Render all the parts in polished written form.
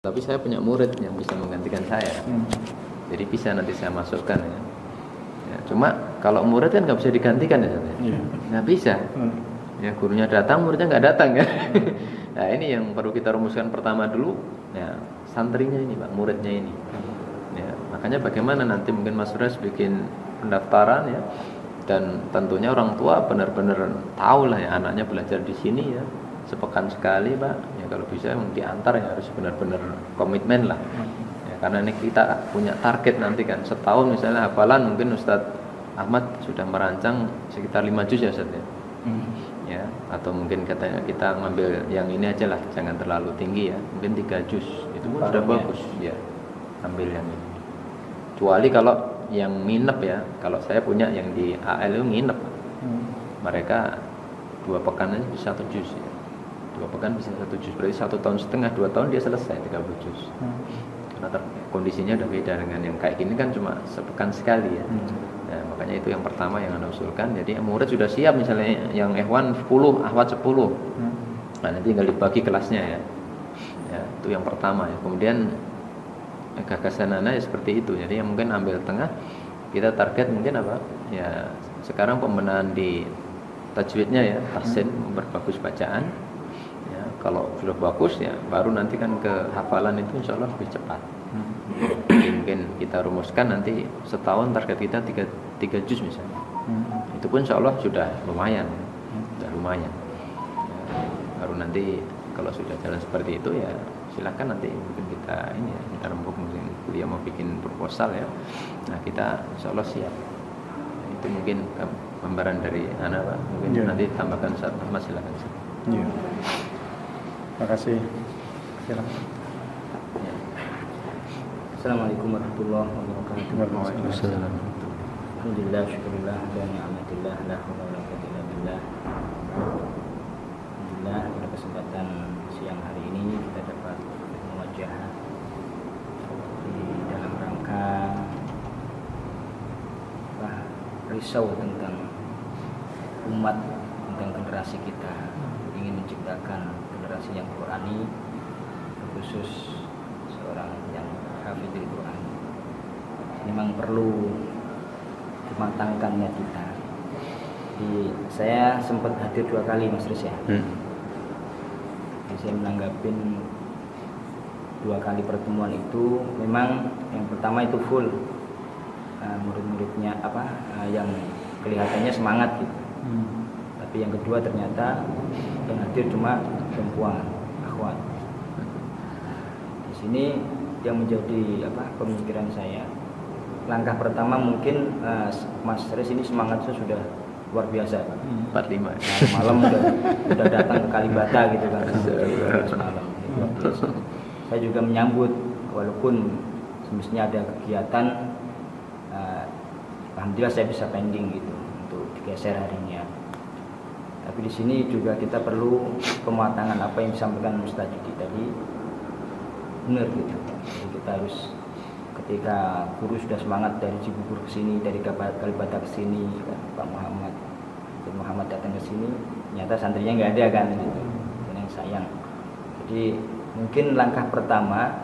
Tapi saya punya murid yang bisa menggantikan saya. Jadi bisa nanti saya masukkan ya. Cuma kalau murid kan nggak bisa digantikan ya, nggak bisa. Ya gurunya datang, muridnya nggak datang kan. Nah ini yang perlu kita rumuskan pertama dulu. Ya santrinya ini Pak, muridnya ini. Ya makanya bagaimana nanti mungkin Mas Res bikin pendaftaran ya. Dan tentunya orang tua benar-benar tahu lah ya anaknya belajar di sini ya. Sepekan sekali Pak, ya kalau bisa diantar ya harus benar-benar komitmen lah ya, karena ini kita punya target nanti kan setahun misalnya hafalan mungkin Ustadz Ahmad sudah merancang sekitar 5 juz ya Ustadz ya, atau mungkin katanya kita ngambil yang ini aja lah jangan terlalu tinggi ya, mungkin 3 juz itu pun sudah bagus ya, ambil yang ini kecuali kalau yang nginep ya, kalau saya punya yang di AL itu nginep mereka 2 pekan aja bisa 1 juz ya. 2 pekan bisa 1 juz, berarti 1 tahun setengah, 2 tahun dia selesai 30 juz. Karena kondisinya udah beda dengan yang kayak gini kan cuma sepekan sekali ya. Nah, makanya itu yang pertama yang Anda usulkan. Jadi murid sudah siap misalnya yang Ikhwan 10, Ahwat 10. Nah, nanti tinggal dibagi kelasnya ya. Ya, itu yang pertama ya. Kemudian gagasan Anda ya seperti itu. Jadi yang mungkin ambil tengah, kita target mungkin apa? Ya, sekarang pembenahan di tajwidnya ya, tahsin, memperbagus bacaan. Kalau sudah bagus ya baru nanti kan ke hafalan itu insya Allah lebih cepat. Jadi mungkin kita rumuskan nanti setahun target kita 3 juz misalnya. Itu pun insya Allah sudah lumayan, sudah lumayan. Ya, baru nanti kalau sudah jalan seperti itu ya silakan nanti mungkin kita ini ya kita rembuk mungkin beliau mau bikin proposal ya. Nah kita insya Allah siap. Itu mungkin gambaran dari anak Pak. Mungkin nanti tambahkan saat Mas silakan. Iya. Terima kasih. Silakan. Assalamualaikum warahmatullahi wabarakatuh. Waalaikumsalam. Alhamdulillah, syukurillah, dan ni'matillah, la haula wala quwwata illa billah. Alhamdulillah pada kesempatan siang hari ini kita dapat mewajah di dalam rangka risau tentang umat, tentang generasi kita, ingin menciptakan generasi yang Qurani, khusus seorang yang hafidhil Quran. Memang perlu dimatangkannya kita. Saya sempat hadir 2 kali Mas Riz ya. Saya menanggapin 2 kali pertemuan itu memang yang pertama itu full murid-muridnya yang kelihatannya semangat gitu. Tapi yang kedua ternyata yang hadir cuma perempuan, akhwat. Di sini yang menjadi pemikiran saya, langkah pertama mungkin Mas Riz ini semangatnya sudah luar biasa. 45. Nah, malam udah datang ke Kalibata gitu kan. Semalam. Saya juga menyambut walaupun semestinya ada kegiatan, alhamdulillah saya bisa pending gitu untuk digeser harinya. Tapi di sini juga kita perlu pematangan apa yang disampaikan Ustaz Yudi tadi, benar gitu. Jadi kita harus ketika guru sudah semangat dari Cibubur ke sini, dari Kalibata ke sini, Pak Muhammad datang ke sini, ternyata santrinya nggak ada kan gitu. Dan yang sayang. Jadi mungkin langkah pertama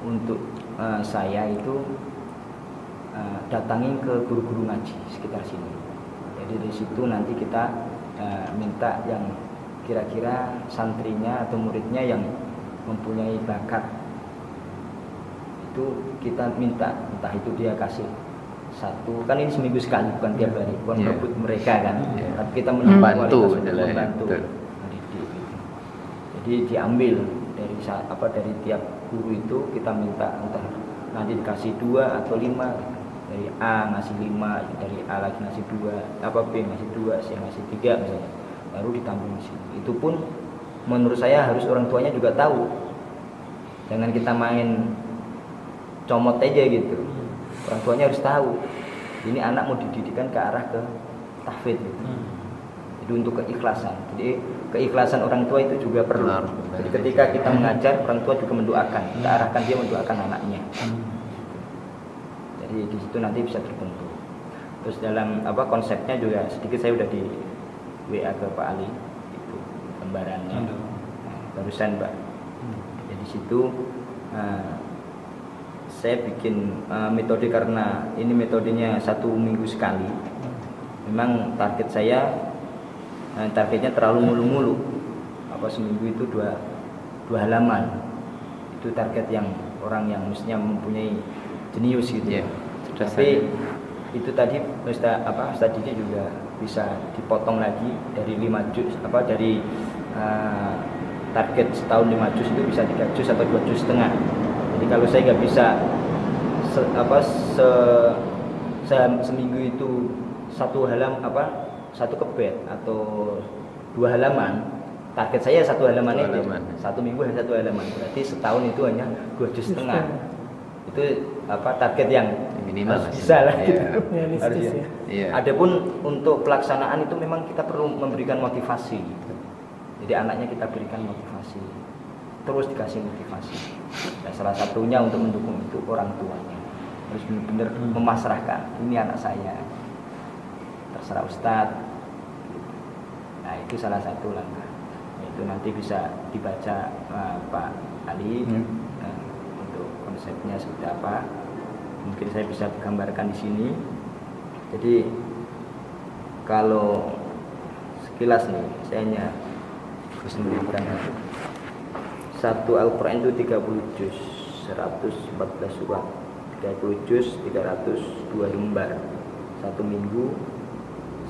untuk saya itu datangin ke guru-guru ngaji sekitar sini. Jadi dari situ nanti kita minta yang kira-kira santrinya atau muridnya yang mempunyai bakat itu kita minta, entah itu dia kasih 1, kan ini seminggu sekali bukan tiap hari, bukan merebut mereka kan, tapi kita membantu mendidik. Jadi diambil dari tiap guru itu kita minta entah nanti dikasih 2 atau 5. Dari A ngasih 5, dari A lagi ngasih 2, B ngasih 2, C ngasih 3 misalnya, baru ditambah di sini. Itu pun menurut saya harus orang tuanya juga tahu. Jangan kita main comot aja gitu. Orang tuanya harus tahu. Ini anak mau dididikan ke arah ke tahfidz gitu. Jadi untuk keikhlasan. Jadi keikhlasan orang tua itu juga perlu. Jadi ketika kita mengajar, orang tua juga mendoakan. Kita arahkan dia mendoakan anaknya. Jadi di situ nanti bisa terbentuk. Terus dalam konsepnya juga sedikit saya udah di WA ke Pak Ali itu gambarannya. Barusan Pak. Jadi situ saya bikin metode karena ini metodenya 1 minggu sekali. Memang target saya targetnya terlalu mulu-mulu. Seminggu itu dua halaman. Itu target yang orang yang mestinya mempunyai jenius gitu. Yeah. Tapi itu tadi Ustaz Didi juga bisa dipotong lagi dari 5 juz dari target setahun 5 juz itu bisa 3 juz atau 2 juz setengah. Jadi kalau saya nggak bisa seminggu itu satu kebet atau 2 halaman, target saya 1 halaman itu 1 minggu hanya 1 halaman, berarti setahun itu hanya 2 juz setengah. Itu target yang minimal bisa lah gitu. Realistis ya. Iya. Adapun untuk pelaksanaan itu memang kita perlu memberikan motivasi. Jadi anaknya kita berikan motivasi, terus dikasih motivasi. Dan salah satunya untuk mendukung itu orang tuanya harus benar-benar memasrahkan, ini anak saya, terserah Ustadz. Nah itu salah satu langkah. Itu nanti bisa dibaca Pak Ali untuk konsepnya seperti apa. Mungkin saya bisa gambarkan di sini. Jadi kalau sekilas nih, saya hanya berangkat. Satu Al-Quran itu 30 juz, 114 surat, 30 juz, 302 lembar. 1 minggu,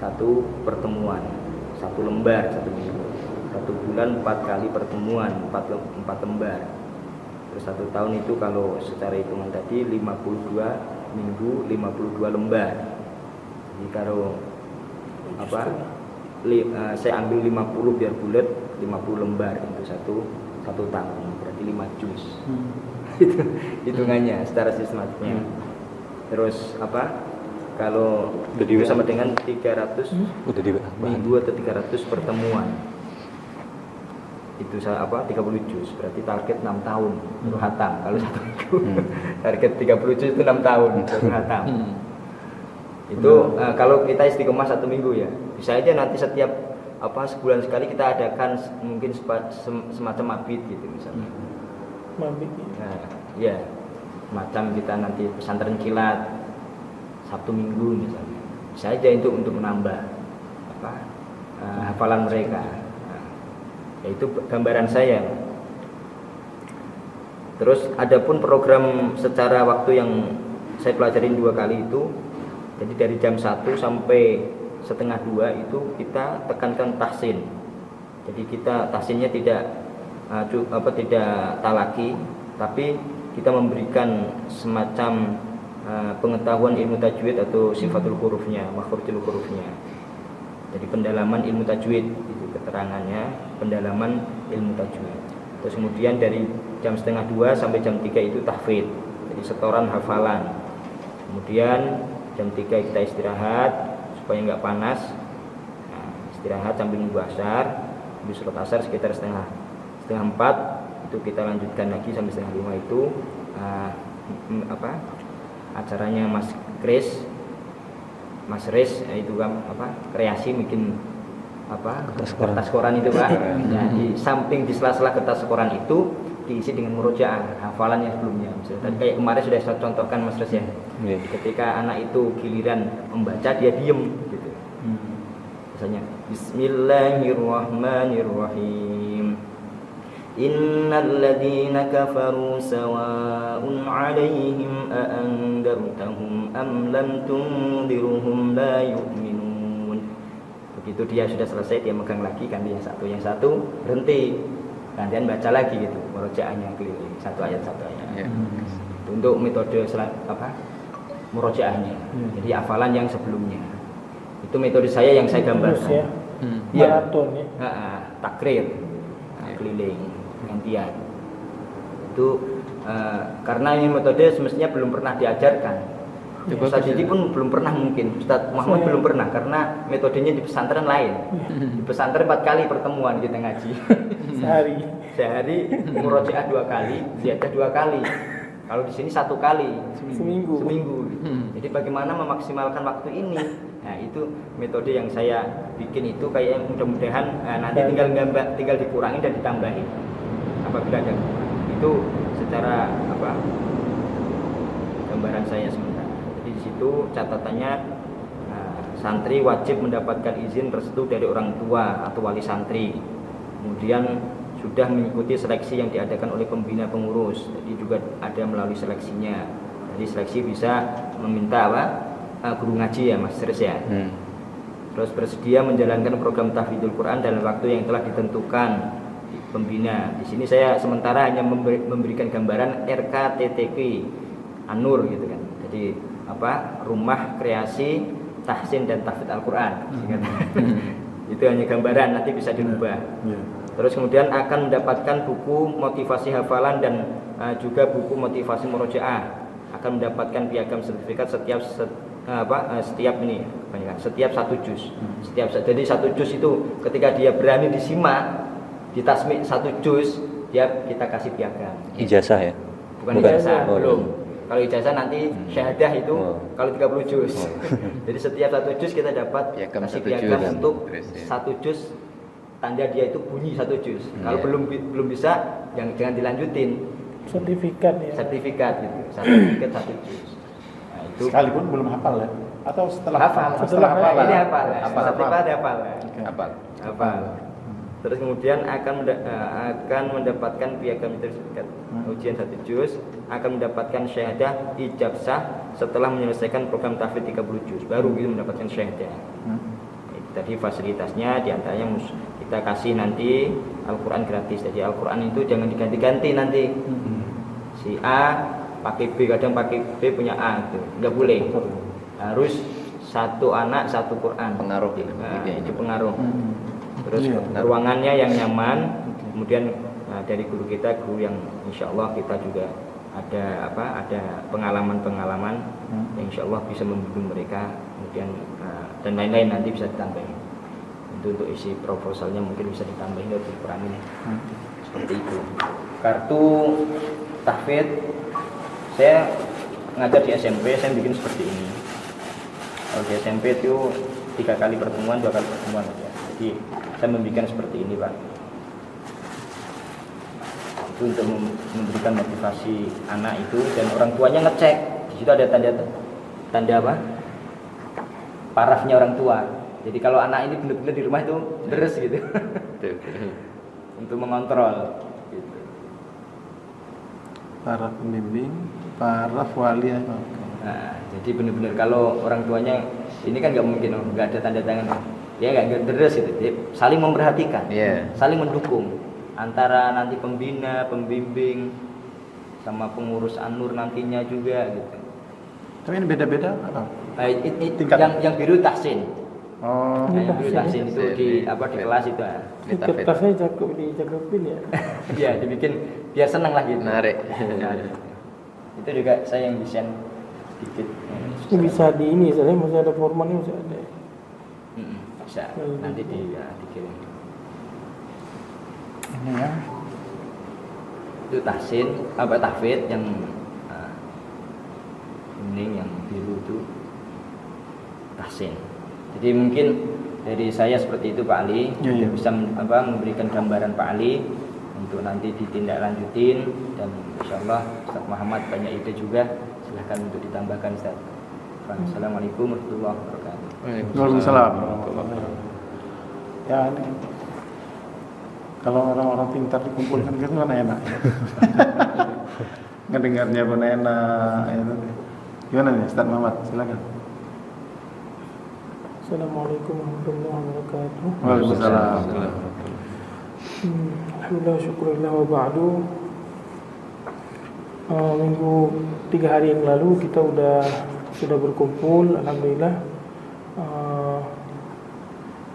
1 pertemuan, 1 lembar 1 minggu. 1 bulan 4 kali pertemuan, 4 lembar. Terus 1 tahun itu kalau secara hitungan tadi 52 minggu, 52 lembar. Jadi kalau saya ambil 50 biar bulat, 50 lembar itu satu tahun, berarti 5 juz. Itu hitungannya secara sistematiknya. Terus kalau itu sama dengan 300 minggu atau 300 pertemuan. Itu 30 juz, berarti target 6 tahun baru hatam. Kalau 1 minggu target 30 juz itu 6 tahun baru hatam. Itu kalau kita istiqomah 1 minggu ya, bisa aja nanti setiap sebulan sekali kita adakan mungkin semacam mabit gitu misalnya. Mabit. Nah, ya, macam kita nanti pesantren kilat Sabtu Minggu misalnya. Bisa aja itu untuk menambah hafalan mereka. Ya, itu gambaran saya. Terus adapun program secara waktu yang saya pelajarin 2 kali itu, jadi dari jam 1 sampai setengah 2 itu kita tekankan tahsin. Jadi kita tahsinnya tidak talaki, tapi kita memberikan semacam pengetahuan ilmu tajwid atau sifatul hurufnya, makhrijul hurufnya. Jadi pendalaman ilmu tajwid itu keterangannya, pendalaman ilmu tajwid. Terus kemudian dari jam setengah 2 sampai jam 3 itu tahfidz, jadi setoran hafalan. Kemudian jam 3 kita istirahat supaya nggak panas. Nah, istirahat sambil nunggu asar. Habis sholat asar sekitar setengah 4 itu kita lanjutkan lagi sampai setengah 5 itu acaranya Mas Riz itu kan kreasi bikin kertas koran itu Pak. Nah, di samping di sela-sela kertas koran itu diisi dengan murojaah hafalan yang sebelumnya. Misalnya tadi kayak kemarin sudah saya contohkan Mas Riz ya. Ketika anak itu giliran membaca dia diem gitu. Misalnya Bismillahirrahmanirrahim. Innal ladzina kafaru sawa'un 'alaihim a andartahum am lam tundiruhum la yu'minun. Begitu dia sudah selesai dia megang lagi ganti yang satu berhenti. Gantian baca lagi gitu, murojaahnya keliling satu ayat. Untuk metode murojaahnya. Jadi hafalan yang sebelumnya. Itu metode saya yang saya gambarkan. Maraton ya. Takrir. Keliling gantian. Itu karena ini metode semestinya belum pernah diajarkan. Ustaz Didi pun belum pernah mungkin, Ustaz Muhammad belum pernah karena metodenya di pesantren lain. Di pesantren 4 kali pertemuan kita ngaji. Sehari murojaah 2 kali, ziyadah 2 kali. Kalau di sini 1 kali seminggu. Jadi bagaimana memaksimalkan waktu ini? Nah, itu metode yang saya bikin itu kayak mudah-mudahan nanti tinggal dikurangi dan ditambahin apabila ada. itu secara gambaran saya sementara. Jadi di situ catatannya santri wajib mendapatkan izin restu dari orang tua atau wali santri. Kemudian sudah mengikuti seleksi yang diadakan oleh pembina pengurus. Jadi juga ada melalui seleksinya. Jadi seleksi bisa meminta guru ngaji ya Mas Tris ya. Terus bersedia menjalankan program tahfidzul Quran dalam waktu yang telah ditentukan pembina. Di sini saya sementara hanya memberikan gambaran RKTTP An-Nur gitu kan. Jadi rumah kreasi tahsin dan tahfidz Al-Quran. Itu hanya gambaran, nanti bisa dirubah. Terus kemudian akan mendapatkan buku motivasi hafalan dan juga buku motivasi murojaah. Akan mendapatkan piagam sertifikat setiap satu juz. Jadi satu juz itu ketika dia berani disimak, ditasmik satu juz, kita kasih piagam. Ijazah ya? Bukan ijazah, belum. Kalau ijazah nanti syahadah itu kalau 30 juz. Jadi setiap satu juz kita dapat kasih piagam untuk satu juz, tanda dia itu bunyi satu juz. Kalau belum bisa, jangan dilanjutin. Sertifikat gitu. Sertifikat satu juz. Nah, itu Sekalipun belum hafal ya? Atau setelah hafal? Ini hafal. Terus kemudian akan mendapatkan piagam sertifikat ujian satu juz, akan mendapatkan syahadah ijazah setelah menyelesaikan program tahfidz 30 juz, baru gitu mendapatkan syahadah. Itu tadi fasilitasnya, diantaranya kita kasih nanti Al-Quran gratis. Jadi Al-Quran itu jangan diganti-ganti nanti. Si A pakai B, kadang pakai B punya A, itu nggak boleh. Harus satu anak satu Quran. Pengaruh itu pengaruh. Terus ruangannya yang nyaman. Kemudian dari guru kita, guru yang insya Allah kita juga ada pengalaman-pengalaman yang insya Allah bisa membimbing mereka. Kemudian dan lain-lain nanti bisa ditambahin. Untuk isi proposalnya mungkin bisa ditambahin atau dikurangin. Seperti itu. Kartu tahfidz saya ngajar di SMP, saya bikin seperti ini. Kalau di SMP itu 3 kali pertemuan, 2 kali pertemuan ya. Jadi saya membuat seperti ini Pak. Itu untuk memberikan motivasi anak itu, dan orang tuanya ngecek. Di situ ada tanda parafnya orang tua. Jadi kalau anak ini benar-benar di rumah itu beres gitu. Untuk mengontrol gitu. Para pembimbing, para wali. Nah, jadi benar-benar kalau orang tuanya ini kan nggak mungkin nggak ada tanda tangan, ya nggak deres gitu. Jadi, saling memperhatikan, saling mendukung antara nanti pembina, pembimbing, sama pengurus An-Nur nantinya juga gitu. Tapi ini beda-beda apa? Yang biru tahsin. Yang biru tahsin itu di kelas itu. Kertasnya dicakepin ya. Iya, dibikin biar senang lah gitu. Menarik. Itu juga saya yang desain sedikit. Ini bisa di ini, saya masih ada formatnya masih ada. Bisa nanti dikirim. Ini ya. Itu tahsin, tahfidz yang kuning, yang biru itu tahsin. Jadi mungkin dari saya seperti itu Pak Ali, bisa memberikan gambaran Pak Ali untuk nanti ditindaklanjutin, dan insyaallah Ustaz Muhammad banyak ide juga, silahkan untuk ditambahkan Ustaz. Assalamualaikum warahmatullahi wabarakatuh. Waalaikumsalam. Ya ini kalau orang-orang pintar dikumpulkan gitu kan enak. Ngedengarnya pun enak. Gimana nih Ustaz Muhammad? Silakan. Assalamualaikum warahmatullahi wabarakatuh. Waalaikumsalam. Alhamdulillah, syukurillah wa ba'du. Minggu 3 hari yang lalu kita sudah berkumpul, alhamdulillah.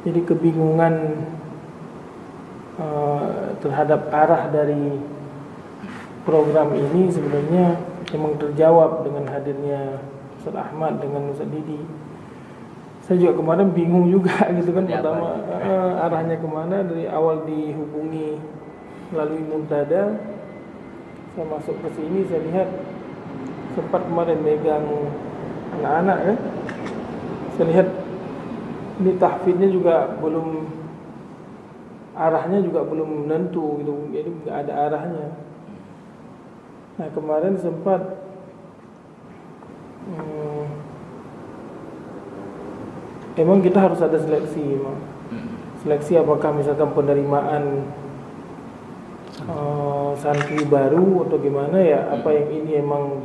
Jadi kebingungan terhadap arah dari program ini sebenarnya memang terjawab dengan hadirnya Ustaz Ahmad dengan Ustaz Didi. Saya juga kemarin bingung juga gitu kan, pertama arahnya kemana. Dari awal dihubungi melalui Muntada, saya masuk ke sini, saya lihat sempat kemarin megang anak-anak kan, saya lihat ini tahfidznya juga belum, arahnya juga belum menentu gitu, jadi nggak ada arahnya. Nah kemarin sempat emang kita harus ada seleksi memang. Seleksi apakah misalkan penerimaan santri baru atau gimana ya, apa yang ini emang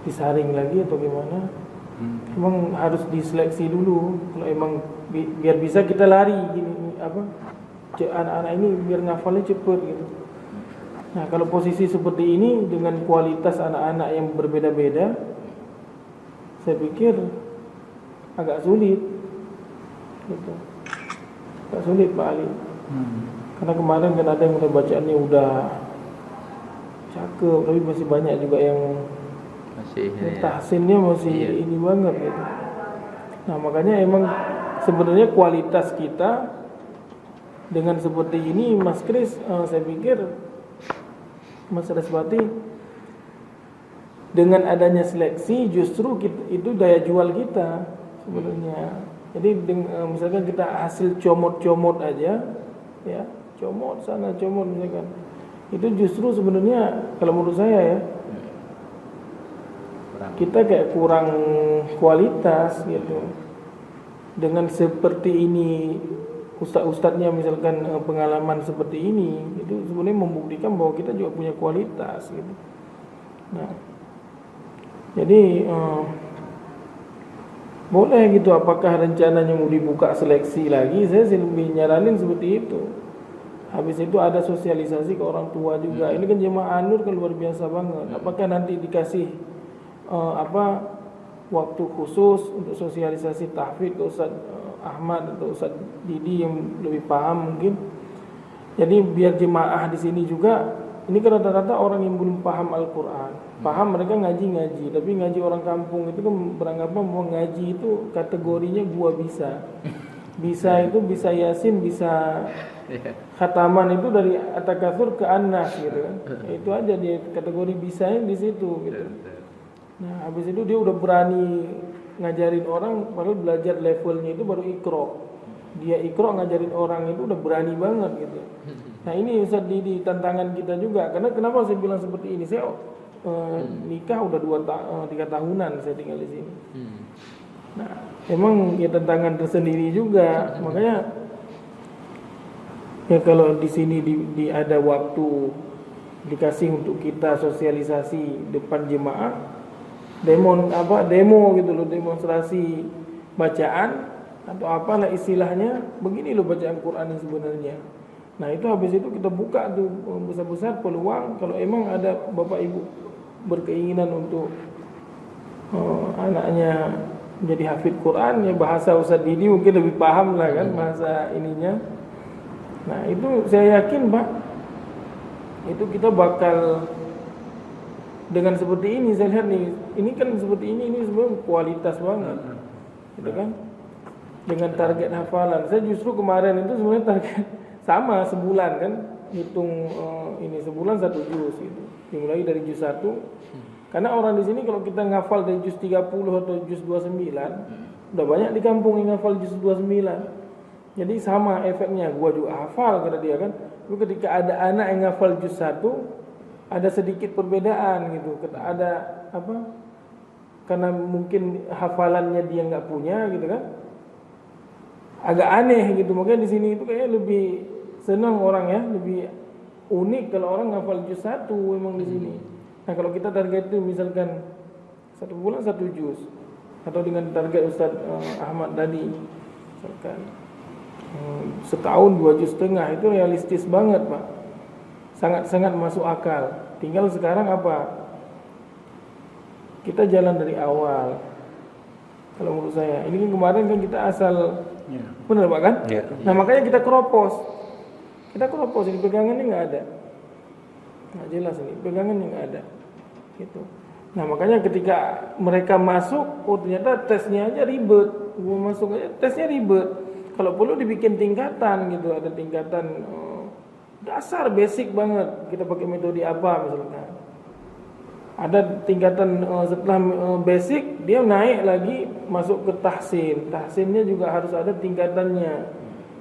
disaring lagi atau gimana. Emang harus diseleksi dulu. Kalau emang biar bisa kita lari gini apa, anak-anak ini biar ngafalnya cepet gitu. Nah kalau posisi seperti ini dengan kualitas anak-anak yang berbeda-beda, saya pikir agak sulit gitu. Agak sulit Pak Ali. Karena kemarin kan ada yang udah bacaannya udah cakep, tapi masih banyak juga yang masih tahsinnya masih ini banget gitu. Nah makanya emang sebenarnya kualitas kita dengan seperti ini Mas Kris, saya pikir Mas Reswati, dengan adanya seleksi justru itu daya jual kita sebenarnya. Jadi misalkan kita hasil comot-comot aja ya, comot sana comot misalkan, itu justru sebenarnya kalau menurut saya ya, kita kayak kurang kualitas gitu. Dengan seperti ini ustadz-ustadznya misalkan pengalaman seperti ini, itu sebenarnya membuktikan bahwa kita juga punya kualitas gitu. Nah, jadi boleh gitu, apakah rencananya mau dibuka seleksi lagi? Saya sih lebih nyaranin seperti itu. Habis itu ada sosialisasi ke orang tua juga. Ini kan jemaah An-Nur kan luar biasa banget. Apakah nanti dikasih waktu khusus untuk sosialisasi tahfidz ke Ustaz Ahmad atau Ustaz Didi yang lebih paham mungkin. Jadi biar jemaah di sini juga, ini kan rata-rata orang yang belum paham Al-Quran. Paham mereka ngaji, tapi ngaji orang kampung itu kan beranggapan bahwa ngaji itu kategorinya gua bisa. Bisa itu bisa Yasin, bisa khataman itu dari At-Takatsur ke An-Nas gitu kan. Itu aja dia kategori bisanya di situ gitu. Nah, habis itu dia udah berani ngajarin orang, padahal belajar levelnya itu baru Iqra. Dia Iqra ngajarin orang itu udah berani banget gitu. Nah, ini Ustaz di tantangan kita juga. Karena kenapa saya bilang seperti ini? Saya nikah udah 3 tahunan saya tinggal di sini. Nah, emang ya tantangan tersendiri juga. Makanya ya kalau di sini di ada waktu dikasih untuk kita sosialisasi depan jemaah, demo gitu loh, demonstrasi bacaan atau apalah istilahnya, begini loh bacaan Quran yang sebenarnya. Nah itu habis itu kita buka tuh besar-besar peluang, kalau emang ada bapak ibu berkeinginan untuk anaknya menjadi hafid Quran, ya bahasa Ustaz Didi mungkin lebih paham lah kan bahasa ininya. Nah itu saya yakin Pak, itu kita bakal dengan seperti ini. Saya lihat nih, ini kan seperti ini sebenarnya kualitas banget gitu kan, dengan target hafalan. Saya justru kemarin itu sebenarnya target sama sebulan kan, hitung ini sebulan 1 juz gitu, dimulai dari juz 1. Karena orang di sini kalau kita ngafal dari juz 30 atau juz 29, udah banyak di kampung yang ngafal juz 29. Jadi sama efeknya, gua juga hafal kata dia kan. Tapi ketika ada anak yang ngafal juz 1, ada sedikit perbedaan gitu. Ada apa? Karena mungkin hafalannya dia nggak punya gitu kan. Agak aneh gitu. Makanya di sini itu kayaknya lebih senang orang ya, lebih unik kalau orang ngafal juz 1 memang di sini. Nah, kalau kita target itu misalkan 1 bulan 1 juz, atau dengan target Ustaz Ahmad tadi misalkan setahun 2 juz setengah, itu realistis banget Pak. Sangat-sangat masuk akal. Tinggal sekarang apa? Kita jalan dari awal. Kalau menurut saya, ini kan kemarin kan kita asal, benar Pak kan? Nah makanya kita keropos. Ini pegangannya nggak ada, nggak jelas ini pegangannya nggak ada. Gitu. Nah makanya ketika mereka masuk, ternyata tesnya aja ribet. Gua masuk aja tesnya ribet. Kalau perlu dibikin tingkatan gitu, ada tingkatan dasar basic banget, kita pakai metode apa misalnya. Ada tingkatan setelah basic dia naik lagi masuk ke tahsin. Tahsinnya juga harus ada tingkatannya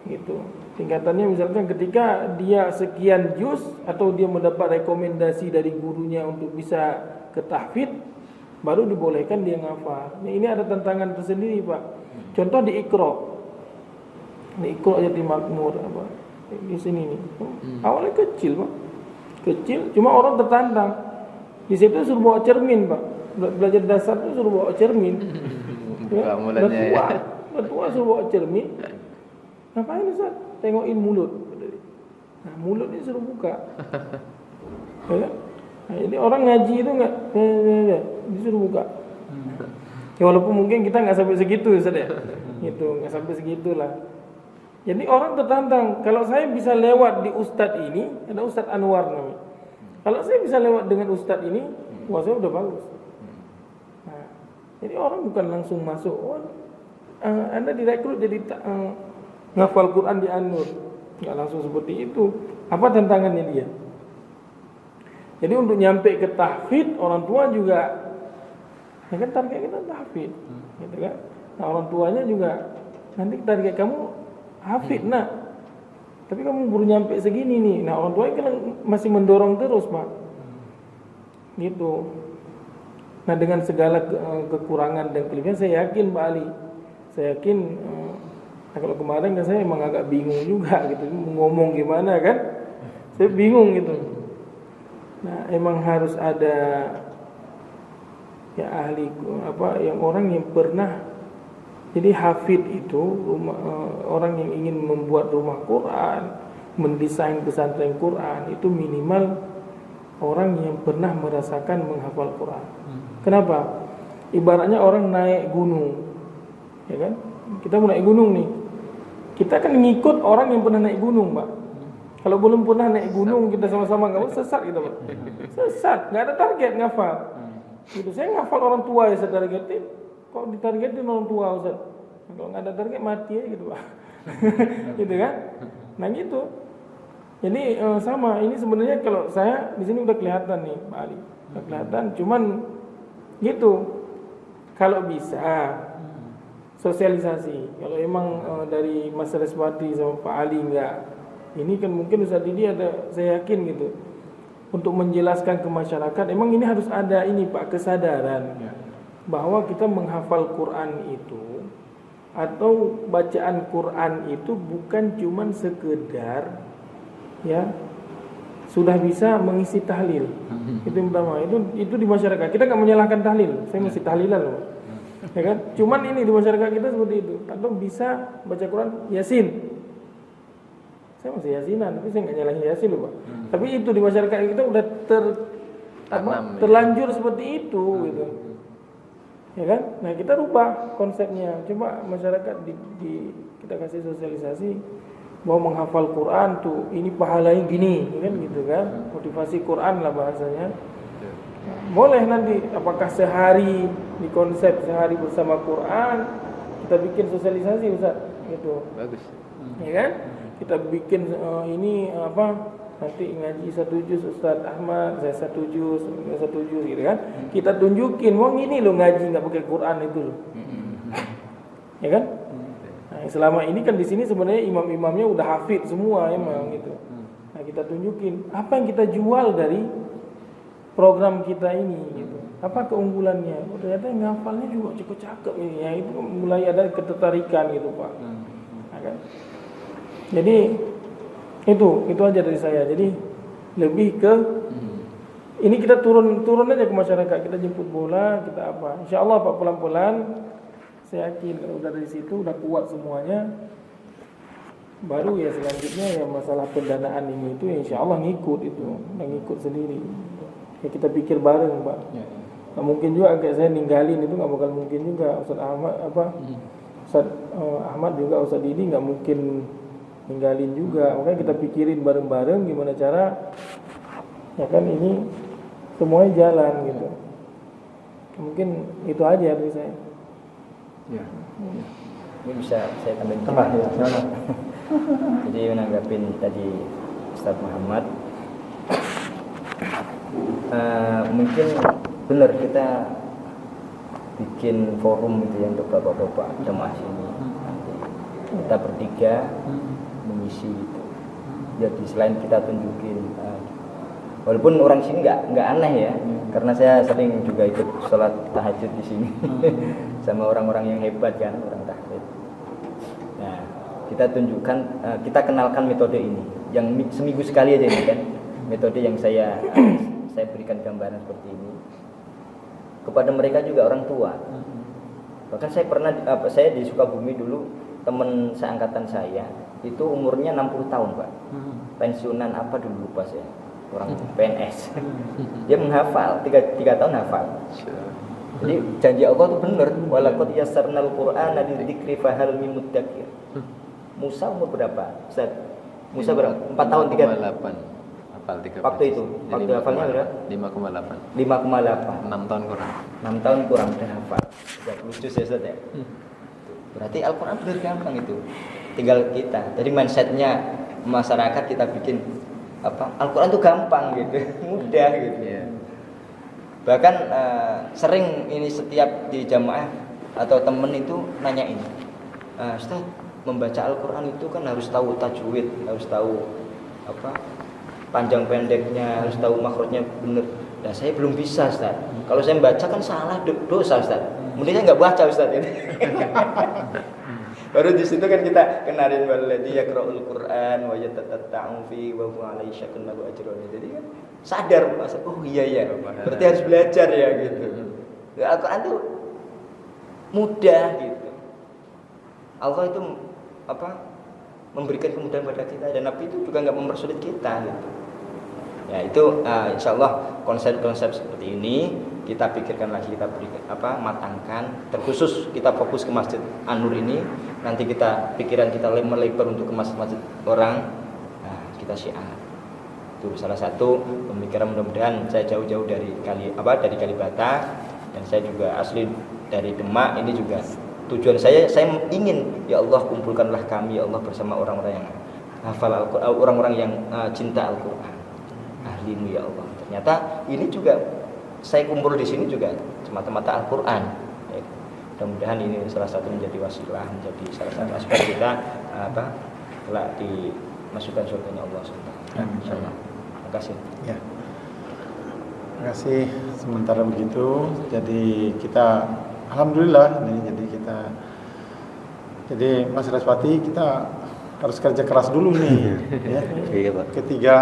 gitu. Tingkatannya misalkan ketika dia sekian juz atau dia mendapat rekomendasi dari gurunya untuk bisa ke tahfidz, baru dibolehkan dia ngafal. Ini ada tantangan tersendiri, Pak. Contoh di Iqra. Di Iqra Yatim Makmur apa? Di sini nih. Awalnya kecil, Pak. Kecil, cuma orang tertantang. Di situ suruh bawa cermin, Pak. Belajar dasar itu suruh bawa cermin. Buka mulutnya ya. Udah tua suruh bawa cermin. Ngapain Ustaz? Tengokin mulut. Nah, mulutnya suruh buka. Ya? Nah, jadi orang ngaji itu enggak disuruh buka. Ya walaupun mungkin kita enggak sampai segitu Ustaz ya. Gitu, enggak sampai segitulah. Jadi orang tertantang, kalau saya bisa lewat di ustadz ini, ada Ustadz Anwar namanya. Kalau saya bisa lewat dengan ustadz ini, wah saya udah bagus. Nah, jadi orang bukan langsung masuk, Anda direkrut jadi ngafal Quran di An-Nur, nggak langsung seperti itu. Apa tantangannya dia? Jadi untuk nyampe ke tahfidz, orang tua juga, ya kan target kita tahfidz, gitu kan? Nah orang tuanya juga nanti target kamu hafidz nak, tapi kamu baru nyampe segini nih. Nah orang tuanya kan masih mendorong terus Pak, gitu. Nah dengan segala kekurangan dan kelebihan, saya yakin Pak Ali, saya yakin. Kalau kemarin kan saya emang agak bingung juga gitu, ngomong gimana kan, saya bingung gitu. Nah emang harus ada ya ahli yang orang yang pernah. Jadi hafidz itu orang yang ingin membuat rumah Quran, mendesain pesantren Quran, itu minimal orang yang pernah merasakan menghafal Quran. Kenapa? Ibaratnya orang naik gunung, ya kan? Kita mau naik gunung nih, kita kan ngikut orang yang pernah naik gunung, Pak. Kalau belum pernah naik gunung, kita sama-sama nggak sesat gitu, Pak. Sesat, nggak ada target ngafal. Gitu, saya ngafal orang tua ya saya targetin. Kok ditargetin orang tua Ustaz? Kalau nggak ada target mati ya gitu, Pak. Gitu kan? Nah gitu. Jadi sama, ini sebenarnya kalau saya di sini udah kelihatan nih, Pak Ali. Udah kelihatan, cuman gitu. Kalau bisa sosialisasi. Kalau emang dari Mas Reswati sama Pak Ali enggak, ini kan mungkin Ustaz Didi ada, saya yakin gitu, untuk menjelaskan ke masyarakat. Emang ini harus ada ini Pak, kesadaran bahwa kita menghafal Quran itu atau bacaan Quran itu bukan cuman sekedar ya sudah bisa mengisi tahlil. Itu yang pertama. Itu di masyarakat. Kita enggak menyalahkan tahlil. Saya mesti tahlilan loh. Ya kan? Cuman ini di masyarakat kita seperti itu. Atau bisa baca Quran Yasin. Saya masih Yasinan, tapi saya nggak nyalahin Yasin loh Pak. Tapi itu di masyarakat kita udah terlanjur seperti itu gitu. Ya kan? Nah kita rubah konsepnya. Coba masyarakat kita kasih sosialisasi bahwa menghafal Quran tuh ini pahalanya gini, kan gitu kan? Motivasi Quran lah bahasanya. Boleh nanti apakah sehari di konsep sehari bersama Quran kita bikin sosialisasi Ustaz gitu. Bagus. Ya kan? Kita bikin ini nanti ngaji 1 juz Ustaz Ahmad, saya 1 juz gitu kan. Kita tunjukin, wong ini loh ngaji enggak pakai Quran itu loh. Ya kan? Nah, selama ini kan di sini sebenarnya imam-imamnya udah hafidz semua emang gitu. Nah, kita tunjukin apa yang kita jual dari program kita ini gitu. Apa keunggulannya? Oh, ternyata yang ngafalnya juga cukup cakep ini ya. Itu mulai ada ketertarikan gitu, Pak. Nah, kan? Jadi itu aja dari saya. Jadi lebih ke ini kita turun aja ke masyarakat, kita jemput bola, kita apa. Insyaallah Pak pelan-pelan saya yakin kalau udah dari situ udah kuat semuanya. Baru ya selanjutnya ya masalah pendanaan ini itu ya insyaallah ngikut itu, ngikut sendiri. Ya kita pikir bareng, Pak. Nggak mungkin juga kayak saya ninggalin itu nggak bakal mungkin juga. Ustaz Ahmad juga Ustaz Didi nggak mungkin ninggalin juga. Makanya kita pikirin bareng-bareng gimana cara ya kan ini semuanya jalan gitu. Mungkin itu aja dari saya. Ya. Ini bisa saya tambahin Jadi menanggapin tadi Ustaz Muhammad, mungkin benar kita bikin forum gitu ya untuk bapak-bapak jemaah sini. Nanti kita bertiga mengisi gitu. Jadi selain kita tunjukin walaupun orang sini nggak aneh ya, karena saya sering juga ikut sholat tahajud di sini sama orang-orang yang hebat kan, orang tahajud. Nah, kita tunjukkan, kita kenalkan metode ini, yang seminggu sekali aja ini kan, metode yang saya berikan gambaran seperti ini kepada mereka juga orang tua. Bahkan saya di Sukabumi dulu, teman seangkatan saya itu umurnya 60 tahun Pak, pensiunan apa dulu lupa saya, orang PNS. Dia menghafal 3 tahun hafal. Jadi janji Allah itu benar, walaqad yassarnal qur'ana lidzikri fahal min muddakir. Musa umur berapa? Ustaz? Musa berapa? 4 tahun 3 hafal 3 waktu itu. Waktu hafalnya berapa? 5,8. 5,8. 6 tahun kurang. 6 tahun kurang udah hafal. 30 juz ya Ustaz ya. Berarti Al-Qur'an benar gampang itu. Tinggal kita. Jadi mindsetnya masyarakat kita bikin Al-Qur'an itu gampang gitu, mudah gitu. Yeah. Bahkan sering ini setiap di jamaah atau temen itu nanyain, Ustaz, membaca Al-Qur'an itu kan harus tahu tajwid, harus tahu panjang pendeknya, harus tahu makhrajnya benar. Nah, saya belum bisa Ustaz. Kalau saya membaca kan salah, dosa Ustaz. Mending saya enggak baca Ustaz ini. Baru di situ kan kita kenalin waladzi yaqra'ul Qur'an wa yatatatta'u fi wa huwa 'alaihi syaqqun lahu ajrun. Jadi kan sadar, oh iya berarti harus belajar ya gitu. Al-Qur'an itu mudah gitu. Allah itu memberikan kemudahan pada kita, dan Nabi itu juga enggak mempersulit kita gitu. Ya itu insyaallah konsep-konsep seperti ini kita pikirkan lagi, kita berikan matangkan, terkhusus kita fokus ke Masjid An-Nur ini. Nanti kita pikiran kita melebar untuk ke masjid-masjid orang. Nah, kita syiar. Itu salah satu pemikiran. Mudah-mudahan saya jauh-jauh dari Kalibata, dan saya juga asli dari Demak. Ini juga tujuan saya ingin ya Allah kumpulkanlah kami ya Allah bersama orang-orang yang hafal Al-Qur'an, orang-orang yang cinta Al-Qur'an. Ahlimu ya Allah. Ternyata ini juga saya kumpul di sini juga semata-mata Al-Qur'an. Ya. Mudah-mudahan ini salah satu menjadi wasilah, menjadi salah satu aspek kita telah dimasukkan surganya Allah SWT. Insyaallah. Terima kasih. Ya. Terima kasih. Sementara begitu, jadi kita alhamdulillah jadi Mas Raspati kita harus kerja keras dulu nih. Ya. Iya, Pak. Ketiga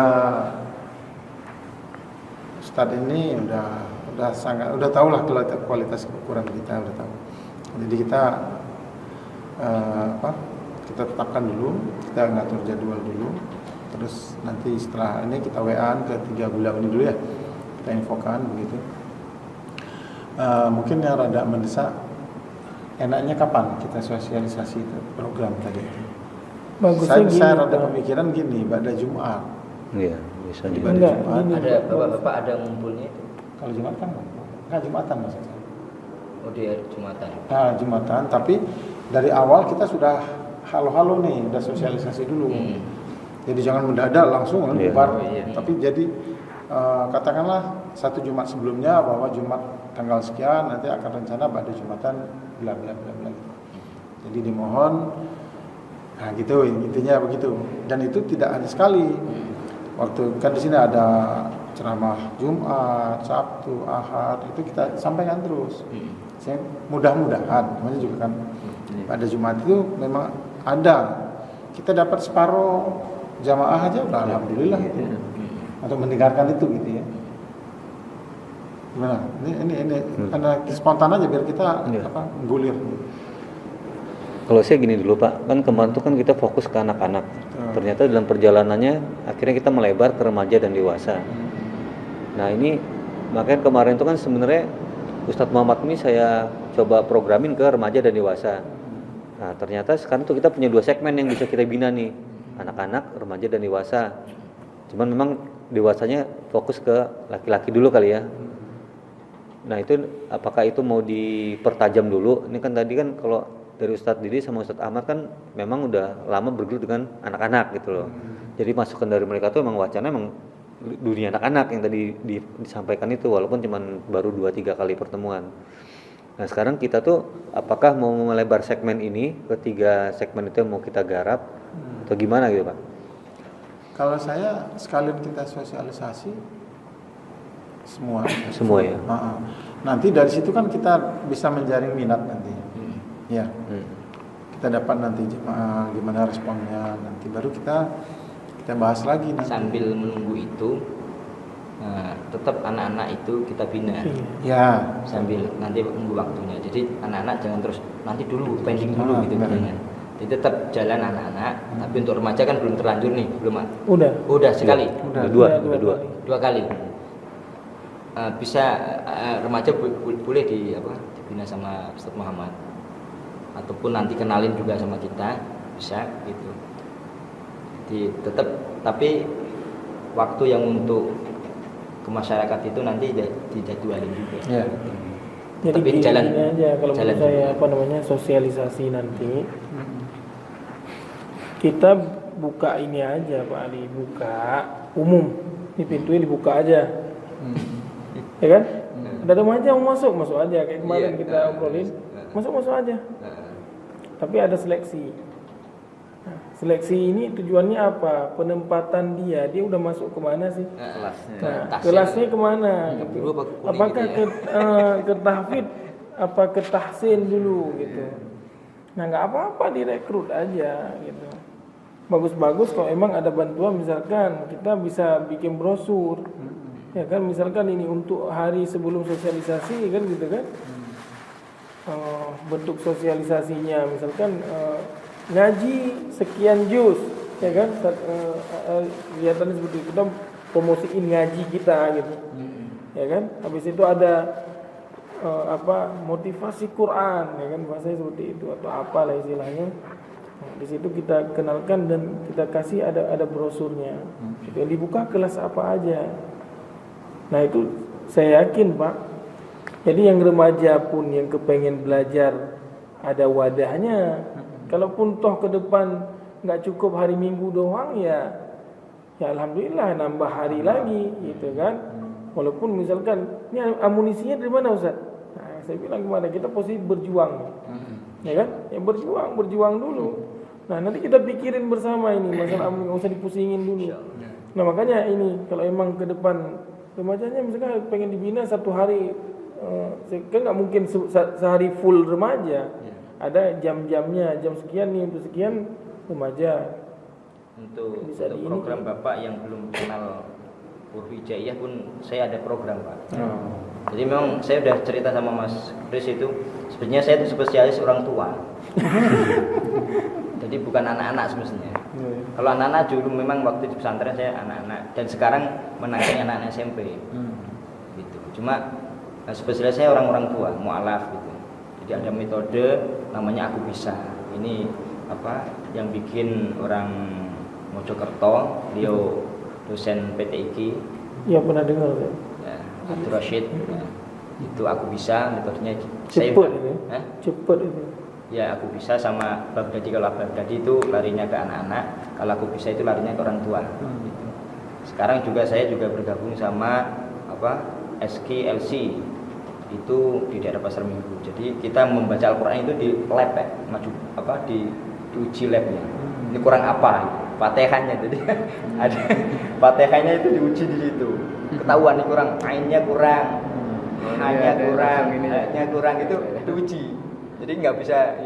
Ustadz ini udah tahu lah kualitas kekurangan kita, udah tahu. Jadi kita kita tetapkan dulu, kita ngatur jadwal dulu. Terus nanti setelah ini kita WA-an ke 3 bulan ini dulu ya. Kita infokan begitu. Mungkin yang rada mendesak, enaknya kapan kita sosialisasi program tadi? Bagusnya Saya rada pemikiran gini, pada Jumat. Iya, bisa di Enggak, Jumat. gini. Ada Bapak ada ngumpulnya itu. Kalau Jumat kan enggak Jumatan maksudnya. Oh dia Jumatan. Nah, Jumatan, tapi dari awal kita sudah halo-halo nih, udah sosialisasi dulu. Jadi jangan mendadak langsung bubar. Tapi jadi katakanlah 1 Jumat sebelumnya bahwa Jumat tanggal sekian nanti akan rencana pada Jumatan bla bla bla bla. Jadi dimohon, nah gitu intinya begitu. Dan itu tidak hanya sekali. Waktu kan di sini ada ceramah Jumat, Sabtu, Ahad, itu kita sampaikan terus. Saya mudah-mudahan, namanya juga kan pada Jumat itu memang ada. Kita dapat separuh jamaah aja udah alhamdulillah gitu. Untuk mendengarkan itu gitu ya. Gimana? Ini karena spontan aja biar kita gulir. Kalau saya gini dulu Pak, kan kemarin tuh kan kita fokus ke anak-anak. Ternyata dalam perjalanannya akhirnya kita melebar ke remaja dan dewasa. Nah ini makanya kemarin itu kan sebenarnya Ustadz Muhammad ini saya coba programin ke remaja dan dewasa. Nah ternyata sekarang tuh kita punya 2 segmen yang bisa kita bina nih, anak-anak, remaja dan dewasa. Cuman memang dewasanya fokus ke laki-laki dulu kali ya. Nah itu apakah itu mau dipertajam dulu? Ini kan tadi kan kalau dari Ustadz Didi sama Ustadz Ahmad kan memang udah lama bergelut dengan anak-anak gitu loh. Jadi masukan dari mereka tuh emang wacana emang dunia anak-anak yang tadi disampaikan itu, walaupun cuman baru 2-3 kali pertemuan. Nah sekarang kita tuh apakah mau melebar segmen ini ke 3 segmen itu yang mau kita garap atau gimana gitu Pak? Kalau saya sekalian kita sosialisasi semua ya. Nanti dari situ kan kita bisa menjaring minat nanti. Ya. Kita dapat nanti gimana responnya, nanti baru kita bahas lagi nanti. Sambil menunggu itu tetap anak-anak itu kita bina. Ya. Sambil nanti menunggu waktunya. Jadi anak-anak jangan terus nanti dulu pending dulu gitu jangan. Jadi tetap jalan anak-anak, tapi untuk remaja kan belum terlanjur nih, belum. Udah sekali. Dua kali. Bisa remaja boleh dibina sama Ustaz Muhammad, ataupun nanti kenalin juga sama kita, bisa gitu. Jadi tetap, tapi waktu yang untuk ke masyarakat itu nanti dijadwalin juga. Ya. Jadi tapi jalan aja kalau jalan saya sosialisasi nanti. Kita buka ini aja Pak Ali, buka umum. Ini pintunya dibuka aja. Ya kan? Ada remaja mau masuk aja kayak kemarin kita obrolin. Masuk aja. Tapi ada seleksi. Nah, seleksi ini tujuannya apa? Penempatan dia udah masuk kemana sih? Kelasnya kemana? Gitu. Apakah ke tahfidz, apa ke tahsin dulu gitu. Nah nggak apa-apa direkrut aja gitu. Bagus-bagus kalau emang ada bantuan, misalkan kita bisa bikin brosur, ya kan, misalkan ini untuk hari sebelum sosialisasi kan gitu kan. Bentuk sosialisasinya misalkan ngaji sekian juz, ya kan, kegiatan seperti itu, kita promosiin ngaji kita gitu, ya kan. Habis itu ada motivasi Quran, ya kan, bahasanya seperti itu atau apalah istilahnya. Di situ kita kenalkan dan kita kasih ada brosurnya. Itu yang dibuka kelas apa aja. Nah itu saya yakin Pak. Jadi yang remaja pun yang kepengen belajar ada wadahnya. Kalaupun toh ke depan nggak cukup hari Minggu doang ya alhamdulillah nambah hari lagi gitu kan. Walaupun misalkan ini amunisinya dari mana Ustaz? Nah, saya bilang kemana kita posisi berjuang, ya kan? Ya berjuang dulu. Nah nanti kita pikirin bersama ini masalah amunisi, nggak usah dipusingin dulu. Nah makanya ini kalau emang ke depan remajanya misalkan pengen dibina satu hari, kan nggak mungkin sehari full remaja. Ada jam-jamnya, jam sekian nih untuk sekian remaja. Untuk program Bapak yang belum kenal Purwijaiyah pun saya ada program Pak. Jadi memang saya udah cerita sama Mas Kris itu, sebenarnya saya itu spesialis orang tua. Jadi bukan anak-anak semestinya. Kalau anak-anak dulu memang waktu di pesantren saya anak-anak, dan sekarang menangani anak-anak SMP. Gitu. Cuma spesialis saya orang-orang tua, mu'alaf gitu. Jadi ada metode namanya Aku Bisa. Ini yang bikin orang Mojokerto, beliau dosen PTIQ. Iya pernah dengar ya. Abdul Rashid. Ya. Itu Aku Bisa, metodenya cepet itu. Cepet itu. Ya Aku Bisa sama Baghdadi. Kalau Baghdadi itu larinya ke anak-anak, kalau Aku Bisa itu larinya ke orang tua. Gitu. Sekarang juga saya bergabung sama SKLC itu di daerah Pasar Minggu. Jadi kita membaca Al-Quran itu di lab diuji labnya. Ini kurang apa? Fatihahnya, jadi ada Fatihahnya itu diuji di situ. Ketahuan ini kurang, ainnya kurang, hanya kurang, ayatnya kurang, itu diuji. Jadi nggak bisa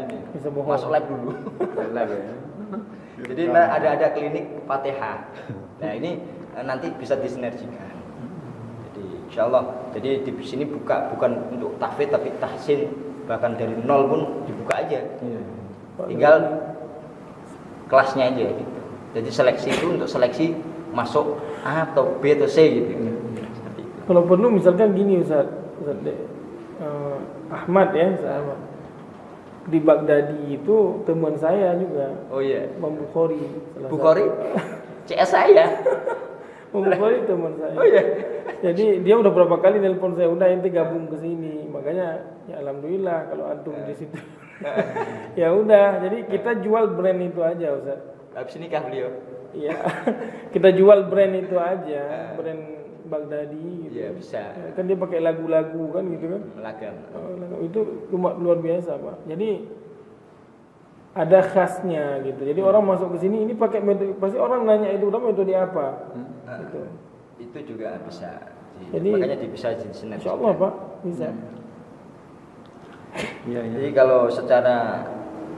masuk lab dulu. Lab ya. Jadi ada klinik Fatihah. Nah ini nanti bisa disinergikan. Jadi insyaallah. Jadi di sini bukan untuk tahfidz tapi tahsin, bahkan dari nol pun dibuka aja. Tinggal kelasnya aja gitu. Jadi seleksi itu untuk seleksi masuk A atau B atau C gitu. Kalau perlu misalkan gini Ustaz Ahmad ya, Ahmad. Di Baghdadi itu teman saya juga. Oh iya. Bang Bukhari. Bukhari? CS saya. Bang Bukhari teman saya. Oh iya. Jadi dia udah berapa kali nelpon saya, udah ente gabung ke sini. Makanya ya alhamdulillah kalau antum di situ. Ya udah, jadi kita jual brand itu aja Ustaz. Habis nikah beliau. Iya. Kita jual brand itu aja, brand Baghdadi gitu. Iya, bisa. Kan dia pakai lagu-lagu kan gitu kan. Lagam. Itu cuma luar biasa, Pak. Jadi ada khasnya gitu. Jadi orang masuk ke sini ini pakai metode, pasti orang nanya itu metode apa? Gitu. Itu juga bisa. Jadi makanya bisa di Senin. Insyaallah, Pak, bisa. Iya, iya. Jadi kalau secara